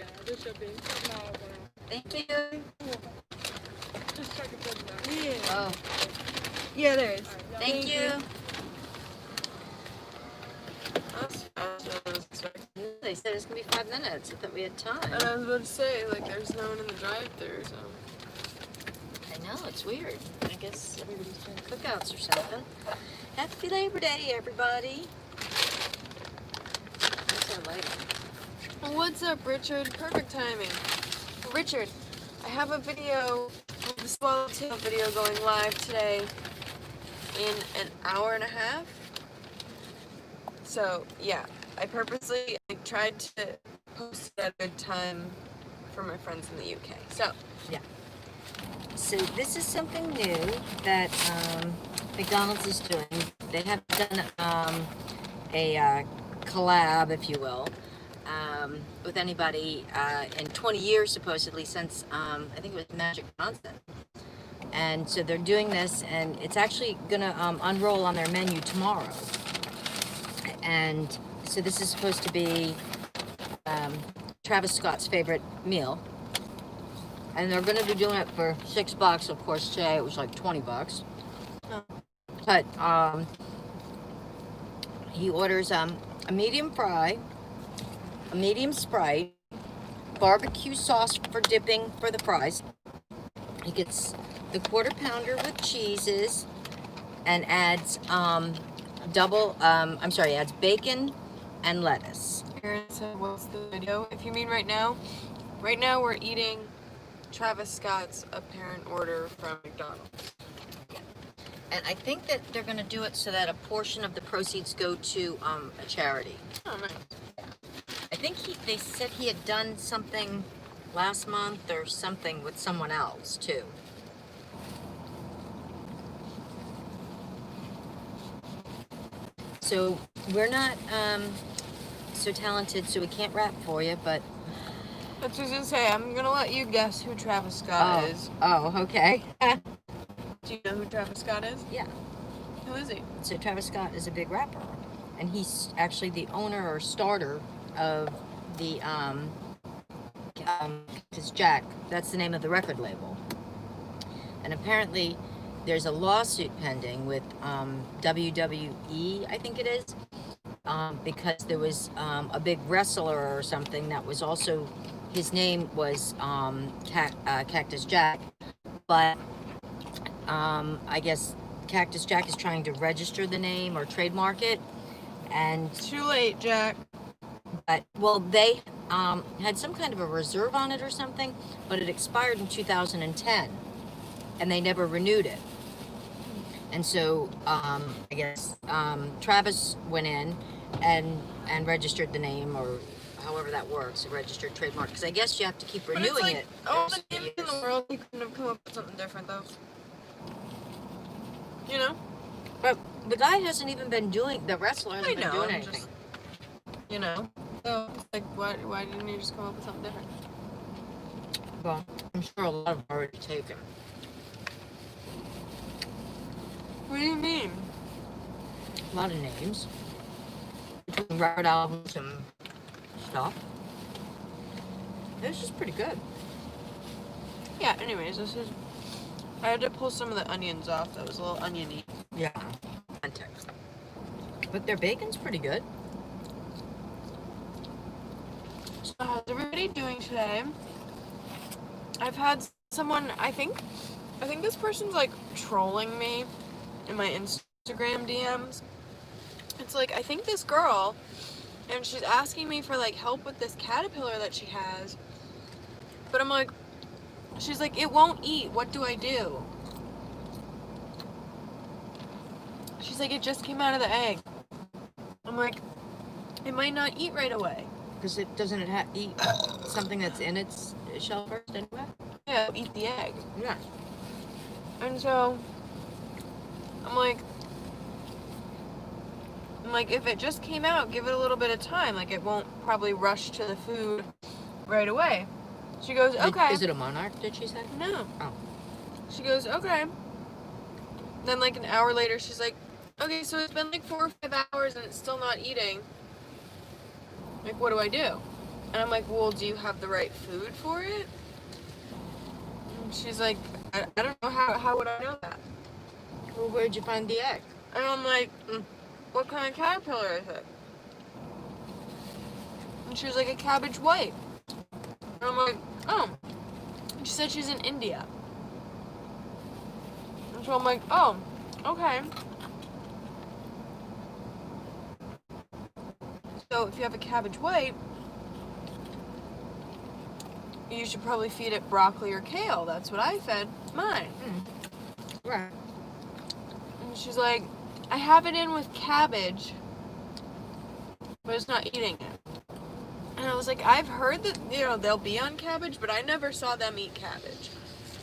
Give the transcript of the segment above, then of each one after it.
Yeah, the shipping. Thank you. Just check if there's that. Yeah. Oh, Yeah, there is. thank you. That's fast. I was expecting. They said it's gonna be 5 minutes. I thought we had time. And I was about to say, like, there's no one in the drive-thru, so. I know, it's weird. I guess everybody's doing cookouts or something. Happy Labor Day, everybody. What's our lighting? What's up, Richard? Perfect timing. Richard, I have a video, the Swallowtail video going live today in an hour and a half. So, yeah, I purposely tried to post it at a good time for my friends in the UK. So, Yeah. So this is something new that McDonald's is doing. They have done a collab, if you will, with anybody in 20 years, supposedly, since I think it was Magic Johnson. And so they're doing this, and it's actually going to unroll on their menu tomorrow. And so this is supposed to be Travis Scott's favorite meal. And they're going to be doing it for $6. Of course, today it was like $20. Oh. But he orders a medium fry, a medium Sprite, barbecue sauce for dipping for the fries. He gets the quarter pounder with cheeses and adds adds bacon and lettuce. Aaron said, what's the video? If you mean right now we're eating Travis Scott's apparent order from McDonald's. And I think that they're going to do it so that a portion of the proceeds go to a charity. Oh, nice. I think they said he had done something last month or something with someone else too. So we're not so talented, so we can't rap for you, but That's what I was gonna say. I'm gonna let you guess who Travis Scott is. Oh, okay. Do you know who Travis Scott is? Yeah. Who is he? So Travis Scott is a big rapper, and he's actually the owner or starter of the Cactus Jack. That's the name of the record label. And apparently, there's a lawsuit pending with WWE, I think it is, because there was a big wrestler or something that was also, his name was Cactus Jack, but I guess Cactus Jack is trying to register the name or trademark it, and Too late, Jack. but well, they had some kind of a reserve on it or something, but it expired in 2010, and they never renewed it. And so I guess Travis went in and registered the name, or however that works, a registered trademark, because I guess you have to keep But renewing it's like, it. all the names in the world, he couldn't have come up with something different, though. You know? But the guy hasn't even been doing, the wrestler hasn't been doing I'm anything. just, you know? So, it's like, why didn't you just come up with something different? Well, I'm sure a lot of them are already taken. What do you mean? A lot of names. Between record albums and stuff. This is pretty good. Yeah, anyways, I had to pull some of the onions off. That was a little oniony. Yeah. Context. But their bacon's pretty good. So how's everybody doing today? I've had someone, I think this person's like trolling me in my Instagram DMs. It's like, I think this girl, and she's asking me for like help with this caterpillar that she has. But I'm like, she's like, it won't eat. What do I do? She's like, it just came out of the egg. I'm like, it might not eat right away. Because it doesn't eat something that's in its shell first anyway? Yeah, it'll eat the egg. Yeah. And so, I'm like, if it just came out, give it a little bit of time. Like, it won't probably rush to the food right away. She goes, okay. Is it a monarch, did she say? No. Oh. She goes, okay. Then, like, an hour later, she's like, okay, so it's been like 4 or 5 hours and it's still not eating. Like, what do I do? And I'm like, well, do you have the right food for it? And she's like, I don't know, how would I know that? Well, where'd you find the egg? And I'm like, what kind of caterpillar is it? And she was like, a cabbage white. And I'm like, oh. And she said she's in India. And so I'm like, oh, okay. So if you have a cabbage white, you should probably feed it broccoli or kale. That's what I fed mine. Right. And she's like, I have it in with cabbage, but it's not eating it. And I was like, I've heard that, they'll be on cabbage, but I never saw them eat cabbage.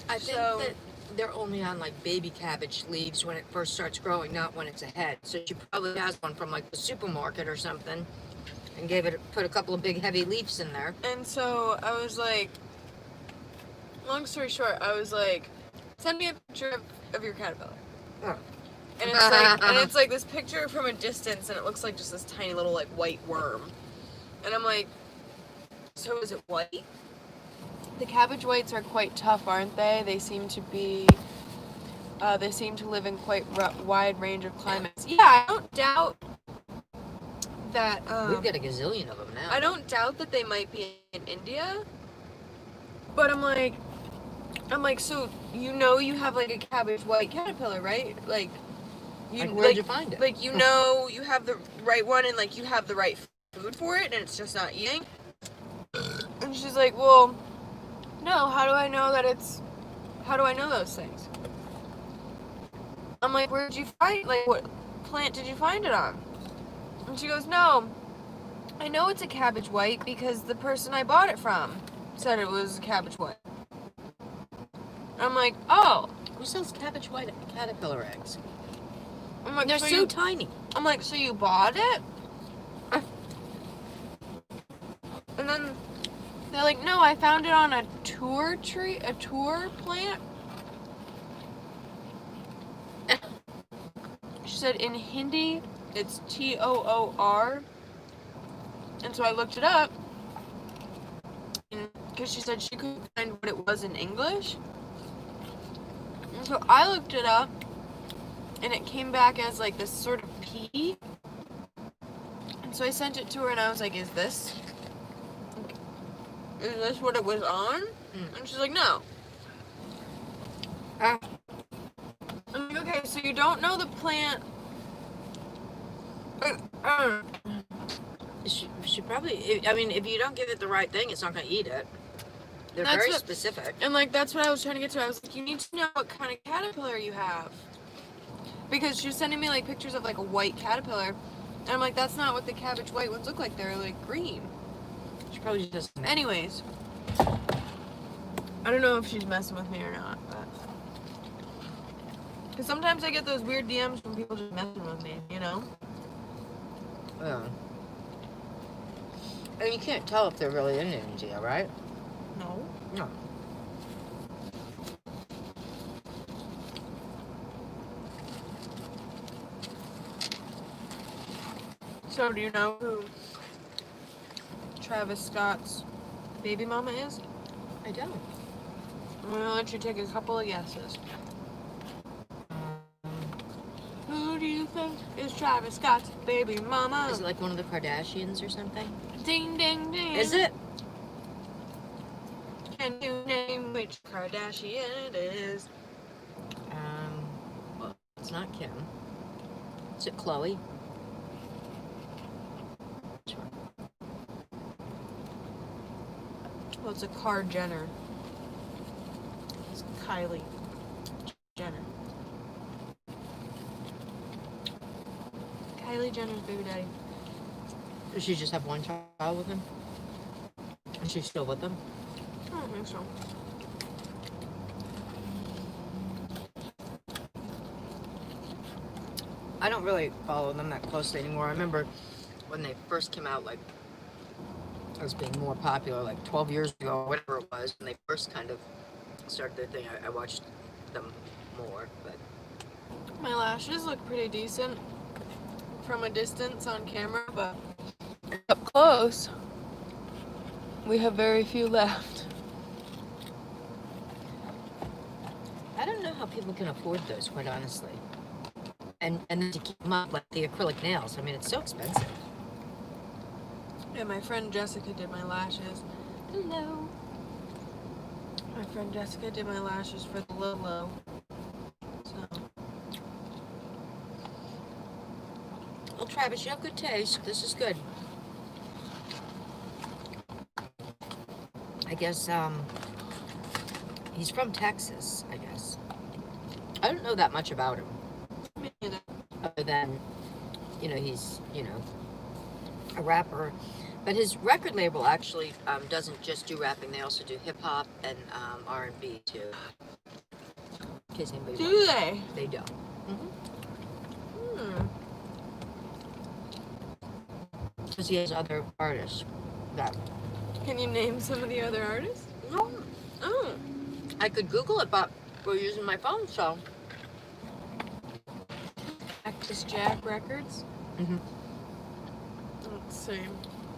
I think that they're only on like baby cabbage leaves when it first starts growing, not when it's a head. So she probably has one from like the supermarket or something and put a couple of big heavy leaves in there. And so I was like, long story short, I was like, send me a picture of your caterpillar. Oh. And it's like this picture from a distance, and it looks like just this tiny little like white worm. And I'm like, so is it white? The cabbage whites are quite tough, aren't they? They seem to live in quite wide range of climates. Yeah, I don't doubt that. We've got a gazillion of them now. I don't doubt that they might be in India. But I'm like, so you have like a cabbage white caterpillar, right? Like, where'd you find it? Like, you have the right one, and like you have the right food for it, and it's just not eating. And she's like, well, no, how do I know those things? I'm like, where'd you find, like, what plant did you find it on? And she goes, no, I know it's a cabbage white because the person I bought it from said it was a cabbage white. I'm like, oh. Who sells cabbage white caterpillar eggs? I'm like, they're so tiny. I'm like, so you bought it? And then they're like, no, I found it on a tour plant. She said in Hindi, it's Toor. And so I looked it up, because she said she couldn't find what it was in English. And so I looked it up, and it came back as like this sort of pea. And so I sent it to her, and I was like, is this what it was on? And she's like, no. I'm like, okay, so you don't know the plant. She probably, I mean, if you don't give it the right thing, it's not going to eat it. They're very specific. And like, that's what I was trying to get to. I was like, you need to know what kind of caterpillar you have. Because she was sending me like pictures of like a white caterpillar. And I'm like, that's not what the cabbage white ones look like. They're like green. She probably just. Anyways. I don't know if she's messing with me or not, but. Because sometimes I get those weird DMs from people just messing with me, Yeah. And you can't tell if they're really in India, right? No. No. So, do you know who Travis Scott's baby mama is? I don't. I'm gonna let you take a couple of guesses. Who do you think is Travis Scott's baby mama? Is it like one of the Kardashians or something? Ding, ding, ding. Is it? Can you name which Kardashian it is? Well, it's not Kim. Is it Khloe? Sure. Well, it's a Kar Jenner. It's Kylie Jenner. Kylie Jenner's baby daddy. Does she just have one child with him? Is she still with them? I don't think so. I don't really follow them that closely anymore. I remember when they first came out, like, as being more popular, like 12 years ago, or whatever it was, when they first kind of started their thing, I watched them more, but... My lashes look pretty decent from a distance on camera, but up close, We have very few left. I don't know how people can afford those, quite honestly. And then to keep them up, like the acrylic nails. I mean, it's so expensive. Yeah, my friend Jessica did my lashes. Hello. My friend Jessica did my lashes for the Lolo. So. Well, Travis, you have good taste. This is good. I guess, he's from Texas, I guess. I don't know that much about him. Me neither. Other than, he's, a rapper. But his record label actually doesn't just do rapping. They also do hip-hop and R&B, too. In case anybody Do wonders. they? They do. Because he has other artists that... Can you name some of the other artists? No. Oh. I could Google it, but we're using my phone, so... Cactus Jack Records? Mm-hmm. Let's see.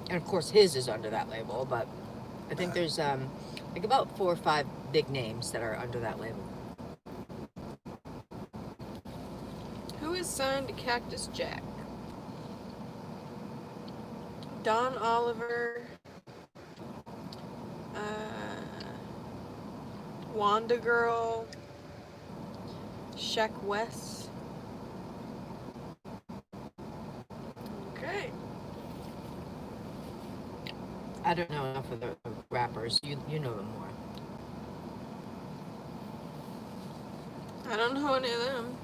And of course his is under that label, but I think there's like about 4 or 5 big names that are under that label. Who is signed to Cactus Jack? Don Oliver, Wanda Girl, Sheck West. Okay. I don't know enough of the rappers. You know them more. I don't know any of them.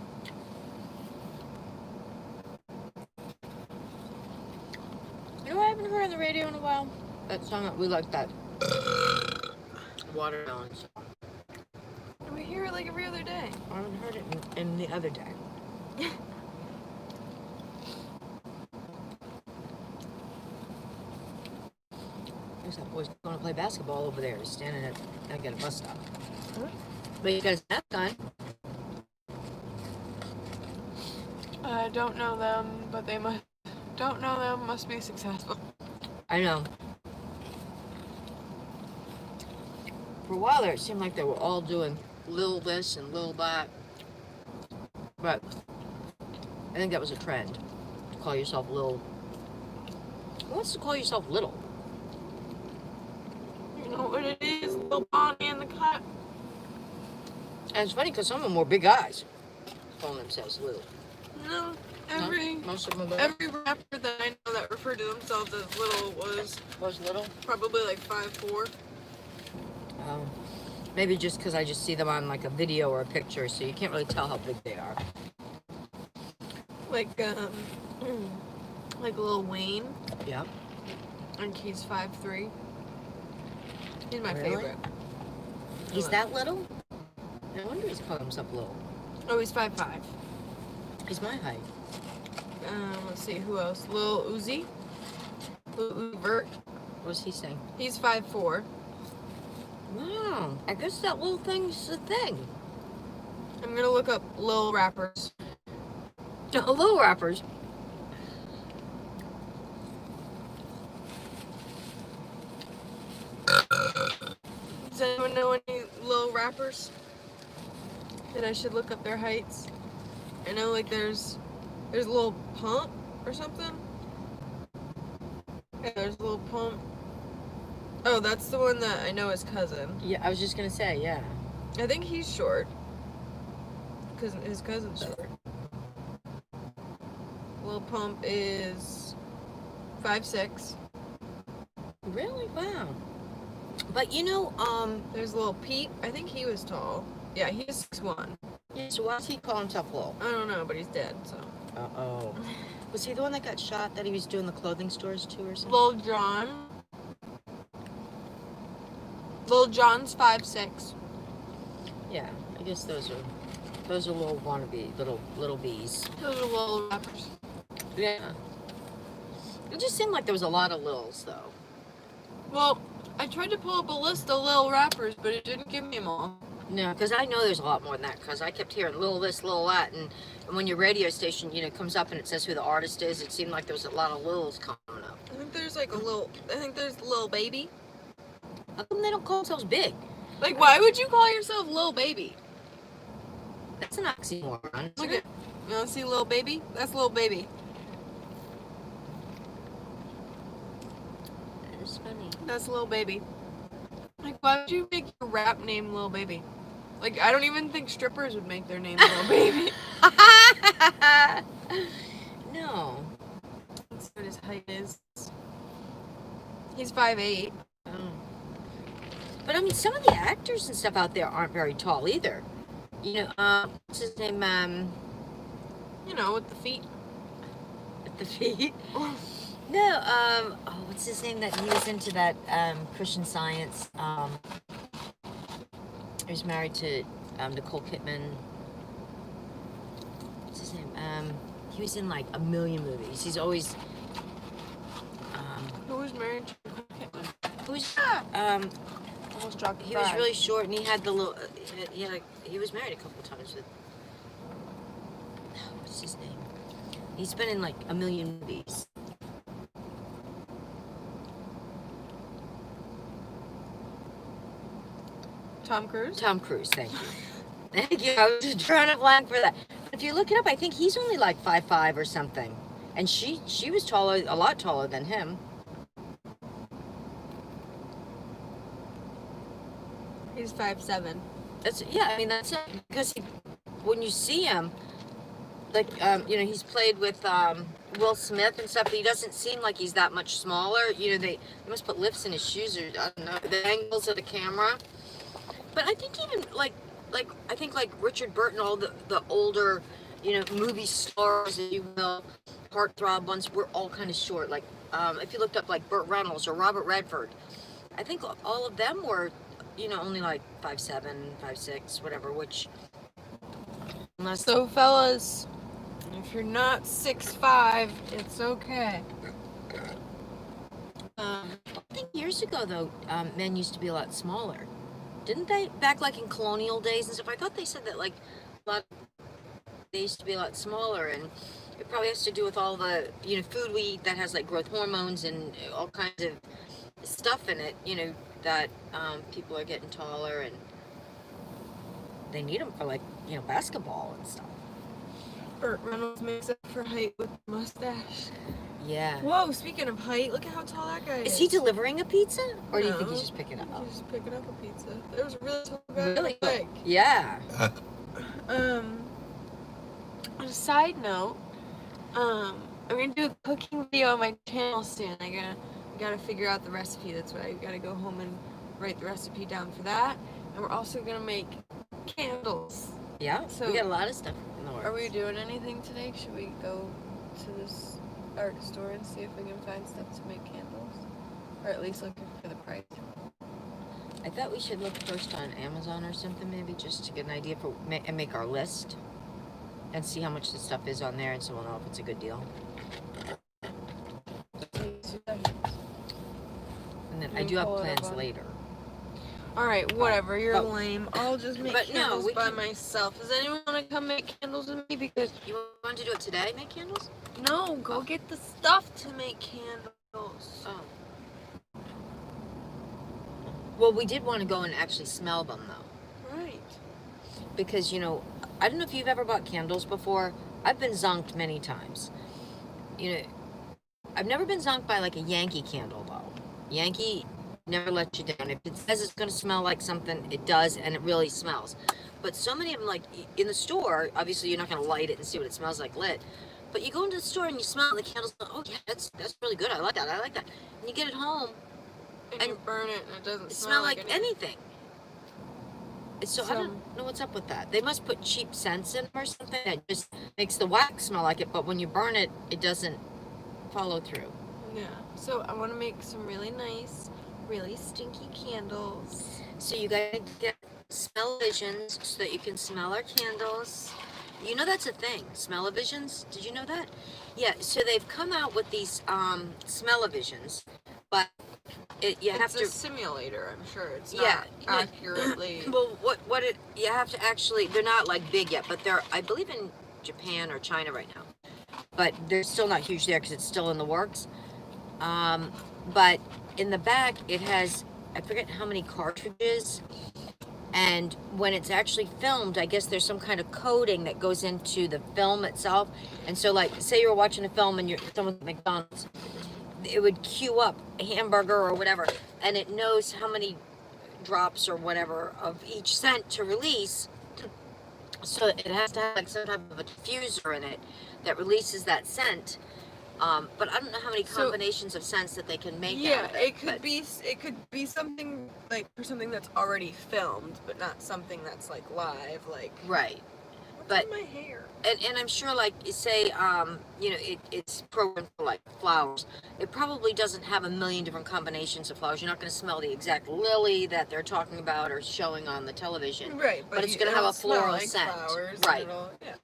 You know what I haven't heard on the radio in a while? That song that we like, that Watermelon song. We hear it like every other day. I haven't heard it in the other day. There's that boy's going to play basketball over there. He's standing at a bus stop. Huh? But you got his mask on. I don't know them, but they must be successful. I know. For a while there, it seemed like they were all doing little this and little that. But I think that was a trend. To call yourself little. Who wants to call yourself little? You know what it is? Little Bonnie and the Cat. And it's funny because some of them were big guys calling themselves little. No, Most of them were every rapper that I know that referred to themselves as little was little. probably like 5'4". Maybe just because I just see them on like a video or a picture, so you can't really tell how big they are. Like Lil Wayne. Yeah. I think he's 5'3". He's my Really? favorite. He's that little? No wonder he's calling himself little. Oh, he's 5'5". He's my height. Let's see, who else? Lil Uzi. Lil Uzi Vert. What was he saying? He's 5'4". Wow, I guess that little thing's a thing. I'm gonna look up Lil rappers. Little rappers. Does anyone know any Lil rappers that I should look up their heights? I know like there's Lil Pump or something. Yeah, there's Lil Pump. Oh, that's the one that I know his cousin. Yeah, I was just gonna say, yeah. I think he's short. Because his cousin's short. Lil Pump is 5'6". Really? Wow. But There's Lil Peep. I think he was tall. Yeah, he's 6'1". yeah, so why does he call himself little? I don't know, but he's dead, so. Uh-oh. Was he the one that got shot that he was doing the clothing stores too or something? Lil Jon. Lil Jon's 5'6". Yeah, I guess those are little wannabe, little bees. Those are Lil rappers. Yeah. It just seemed like there was a lot of Lils, though. Well, I tried to pull up a list of Lil rappers, but it didn't give me them all. No, because I know there's a lot more than that, because I kept hearing little this, little that, and when your radio station, comes up and it says who the artist is, it seemed like there was a lot of Lils coming up. I think there's Lil Baby. How come they don't call themselves big? Like, why would you call yourself Lil Baby? That's an oxymoron. Look at, you want to see Lil Baby? That's Lil Baby. That is funny. That's Lil Baby. Like, why would you make your rap name Lil Baby? Like, I don't even think strippers would make their name Lil Baby. No. Let's see what his height is. He's 5'8". Oh. But I mean, some of the actors and stuff out there aren't very tall either. You know, what's his name? You know, with the feet. With the feet. No, oh, what's his name? That he was into that Christian Science. He was married to Nicole Kidman. What's his name? He was in like a million movies. He's always. Who was married to Nicole Kidman? Who's Almost dropped the he was fry. really short, and he had the little. He was married a couple times with. What's his name? He's been in like a million movies. Tom Cruise? Tom Cruise, thank you. Thank you. I was just drawing a blank for that. If you look it up, I think he's only like 5'5" or something, and she was taller, a lot taller than him. He's 5'7". That's I mean that's it, because when you see him, like you know, he's played with Will Smith and stuff. But he doesn't seem like he's that much smaller. You know, they must put lifts in his shoes, or I don't know, the angles of the camera. But I think even like I think like Richard Burton, all the older, you know, movie stars, if you will, heartthrob ones, were all kind of short. Like if you looked up like Burt Reynolds or Robert Redford, I think all of them were, you know, only like 5'7", 5'6", whatever. Which, unless So, fellas, if you're not 6'5", it's okay. I think years ago though, men used to be a lot smaller, didn't they? Back like in colonial days and stuff. I thought they said that like a lot. They used to be a lot smaller, and it probably has to do with all the, you know, food we eat that has like growth hormones and all kinds of stuff in it. You know, that people are getting taller, and they need them for like, you know, basketball and stuff. Burt Reynolds makes up for height with the mustache. Yeah. Whoa, speaking of height, look at how tall that guy is. Is he delivering a pizza, or do you think No, he's just picking it up? He's just picking up a pizza. There was a really tall guy. Really? Like, Yeah. on a side note, I'm gonna do a cooking video on my channel soon. I gotta figure out the recipe. That's why I gotta go home and write the recipe down for that. And we're also gonna make candles. Yeah. So, we got a lot of stuff in the works. Are we doing anything today? Should we go to this art store and see if we can find stuff to make candles? Or at least looking for the price. I thought we should look first on Amazon or something, maybe, just to get an idea for and make our list and see how much the stuff is on there, and so we'll know if it's a good deal. And then I do have plans later. Alright, whatever, you're But- lame. I'll just make but no, candles we by can- myself. Does anyone want to come make candles with me? Because, You want to do it today, make candles? no, go get the stuff to make candles. Oh. Well, we did want to go and actually smell them, though. Right. Because, you know, I don't know if you've ever bought candles before. I've been zonked many times. You know, I've never been zonked by, like, a Yankee candle, though. Yankee never lets you down. If it says it's going to smell like something, it does, and it really smells. But so many of them, like, in the store, obviously you're not going to light it and see what it smells like lit. But you go into the store and you smell the candles, oh, yeah, that's really good. I like that. And you get it home, And you burn it and it doesn't it smell smells like anything. So I So- don't know what's up with that. They must put cheap scents in or something that just makes the wax smell like it, but when you burn it, it doesn't follow through. Yeah. So I want to make some really nice, really stinky candles. So you gotta get smell-o-visions so that you can smell our candles. You know that's a thing, smell-o-visions. Did you know that? Yeah. So they've come out with these smell-o-visions, but you have It's to. a simulator, I'm sure. It's Yeah, not accurately. Well, you have to actually, they're not like big yet, but they're, I believe, in Japan or China right now. But they're still not huge there because it's still in the works. But in the back, it has I forget how many cartridges. And when it's actually filmed, I guess there's some kind of coding that goes into the film itself. And so, like, say you're watching a film and you're someone's at McDonald's, it would queue up a hamburger or whatever, and it knows how many drops or whatever of each scent to release. So it has to have like some type of a diffuser in it that releases that scent. But I don't know how many combinations of scents that they can make. Yeah, out of it could be something like for something that's already filmed, but not something that's like live. Like right. What's But in my hair? And I'm sure, like, say, you know, it's programmed for, like, flowers. It probably doesn't have a million different combinations of flowers. You're not going to smell the exact lily that they're talking about or showing on the television. Right, but it's going to have a floral like scent. Flowers, right. Yeah.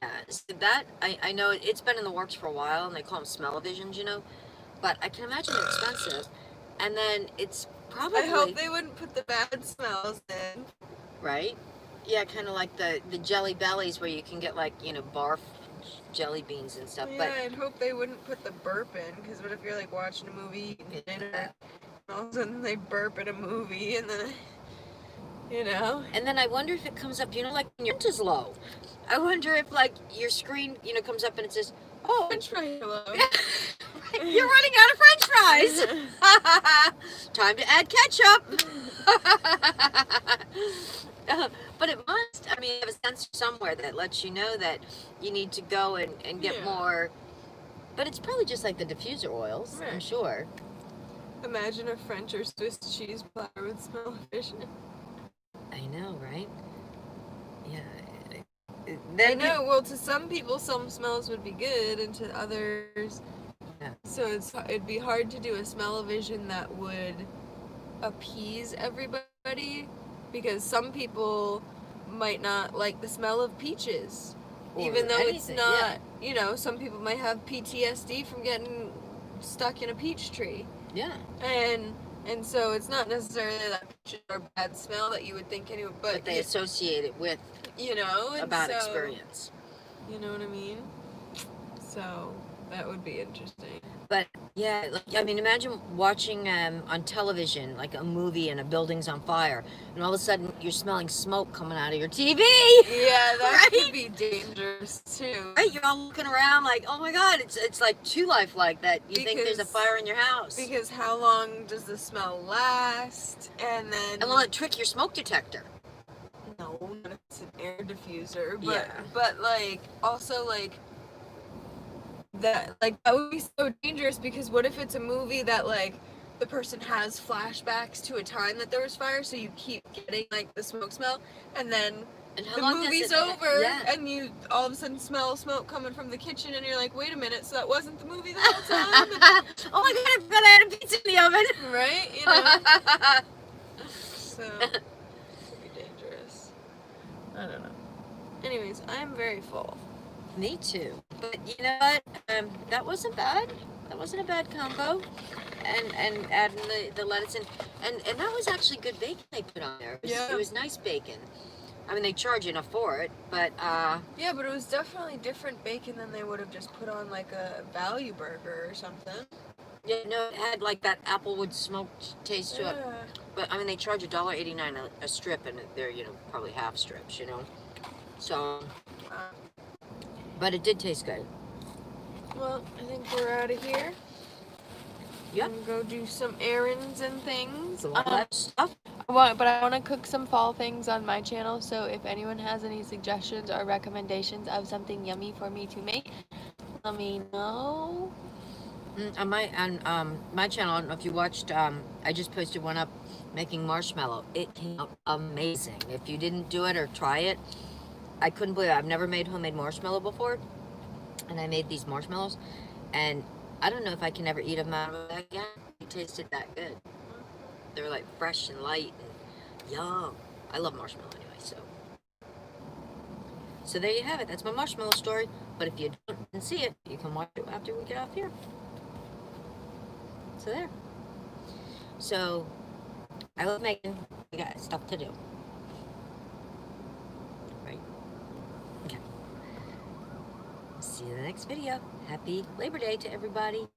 Yeah. So that, I know it's been in the works for a while, and they call them smell-o-visions, you know. But I can imagine they're expensive. And then it's probably... I hope they wouldn't put the bad smells in. Right? Yeah, kind of like the Jelly Bellies where you can get, like, you know, barf jelly beans and stuff. Yeah, But I'd hope they wouldn't put the burp in, because what if you're, like, watching a movie, eating dinner, and all of a sudden they burp in a movie, and then, you know? And then I wonder if it comes up, you know, like when your is low. I wonder if, like, your screen, you know, comes up and it says, oh, French fry hello. you're running out of French fries. Time to add ketchup. But it must, I mean, you have a sensor somewhere that lets you know that you need to go and get more. But it's probably just like the diffuser oils, I'm sure. Imagine a French or Swiss cheese platter would smell efficient. I know, right? Yeah. I know, well, to some people, some smells would be good, and to others... Yeah. So it'd be hard to do a smell-o-vision that would appease everybody, because some people might not like the smell of peaches, or even though it's not, you know, some people might have PTSD from getting stuck in a peach tree. Yeah. And so it's not necessarily that peaches are a bad smell that you would think anyway, but they associate it with, you know, a bad experience. You know what I mean? So that would be interesting. But yeah, like, I mean, imagine watching on television, like a movie and a building's on fire, and all of a sudden you're smelling smoke coming out of your TV. Yeah, that right? could be dangerous too. Right, you're all looking around like, oh my God, it's like too lifelike that you think there's a fire in your house. Because how long does the smell last? And then... And will it trick your smoke detector? No, it's an air diffuser. But like, also like, that would be so dangerous, because what if it's a movie that like the person has flashbacks to a time that there was fire, so you keep getting like the smoke smell, and then the movie's over and you all of a sudden smell smoke coming from the kitchen, and you're like, wait a minute, so that wasn't the movie the whole time? Oh my God, I forgot I had a pizza in the oven. Right? You know? So it could be dangerous. I don't know. Anyways, I'm very full. Me too. But you know what? That wasn't bad. That wasn't a bad combo. And adding the lettuce in. And that was actually good bacon they put on there. It was nice bacon. I mean, they charge enough for it, but... Yeah, but it was definitely different bacon than they would have just put on, like, a value burger or something. Yeah, no, it had, like, that applewood smoked taste to it. But, I mean, they charge $1.89 a strip, and they're, you know, probably half strips, you know? So... but it did taste good. Well, I think we're out of here. Yep. And go do some errands and things. Stuff. But I want to cook some fall things on my channel, so if anyone has any suggestions or recommendations of something yummy for me to make, let me know. On my channel, I don't know if you watched, I just posted one up making marshmallow. It came out amazing. If you didn't do it or try it, I couldn't believe it. I've never made homemade marshmallow before, and I made these marshmallows, and I don't know if I can ever eat them out of that again. It tasted that good. They were like fresh and light and yum. I love marshmallow anyway, so there you have it. That's my marshmallow story. But if you don't see it, you can watch it after we get off here. So there. So I love making. We got stuff to do. Right? Okay. See you in the next video. Happy Labor Day to everybody.